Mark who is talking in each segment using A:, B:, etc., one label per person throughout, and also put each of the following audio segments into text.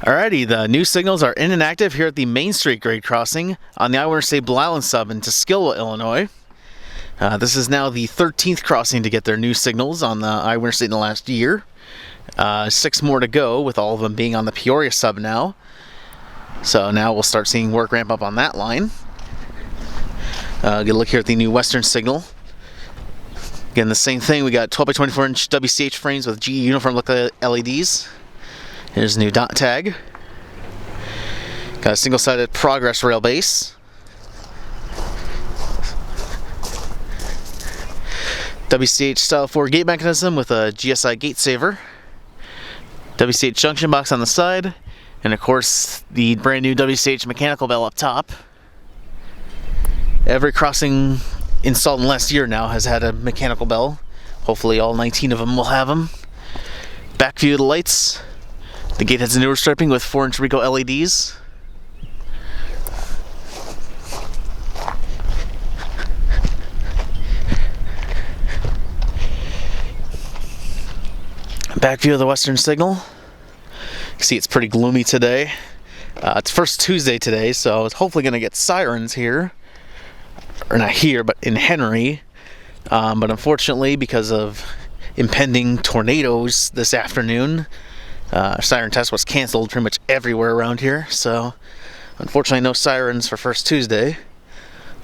A: Alrighty, the new signals are in and active here at the Main Street grade crossing on the IAIS Blue Island Sub in Tiskilwa, Illinois. This is now the 13th crossing to get their new signals on the IAIS in the last year. 6 more to go, with all of them being on the Peoria sub now. So now we'll start seeing work ramp up on that line. Get a look here at the new Western signal. Again, the same thing. We got 12 by 24 inch WCH frames with GE uniform look LEDs. Here's a new dot tag. Got a single-sided progress rail base. WCH style 4 gate mechanism with a GSI gate saver. WCH junction box on the side. And of course, the brand new WCH mechanical bell up top. Every crossing installed in the last year now has had a mechanical bell. Hopefully all 19 of them will have them. Back view of the lights. The gate has a newer striping with 4-inch RECO LEDs. Back view of the Western signal. You can see it's pretty gloomy today. It's first Tuesday today, so it's hopefully going to get sirens here. Or not here, but in Henry. But unfortunately, because of impending tornadoes this afternoon, siren test was canceled pretty much everywhere around here. So unfortunately, no sirens for first Tuesday.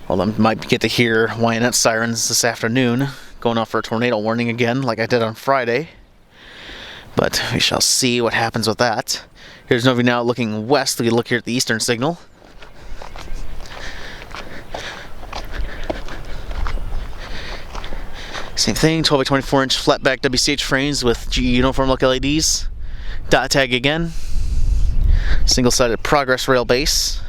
A: Although I might get to hear YNS sirens this afternoon, going off for a tornado warning again, like I did on Friday. But we shall see what happens with that. Here's Novi now looking west. We look here at the Eastern signal. Same thing, 12 by 24 inch flat back WCH frames with GE uniform look LEDs. Dot tag again. Single-sided progress rail base.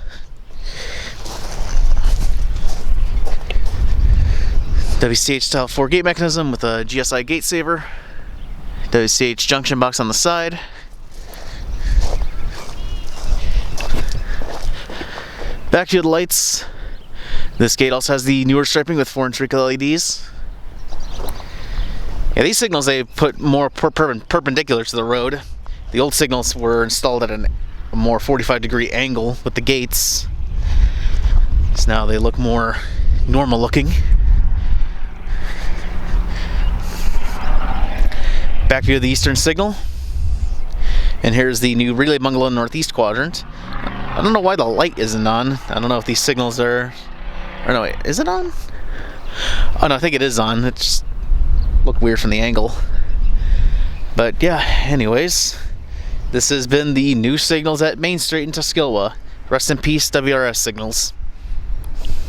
A: WCH style 4 gate mechanism with a GSI gate saver. WCH junction box on the side. Back to the lights. This gate also has the newer striping with 4-inch RECO LEDs. Yeah, these signals they put more perpendicular to the road. The old signals were installed at a more 45-degree angle with the gates. So now they look more normal looking. Back view of the Eastern signal. And here's the new relay bungalow in Northeast quadrant. I don't know why the light isn't on. I don't know if these signals are... Or no, wait, is it on? Oh no, I think it is on. It just looked weird from the angle. But yeah, anyways, this has been the new signals at Main Street in Tiskilwa. Rest in peace, WRRS signals.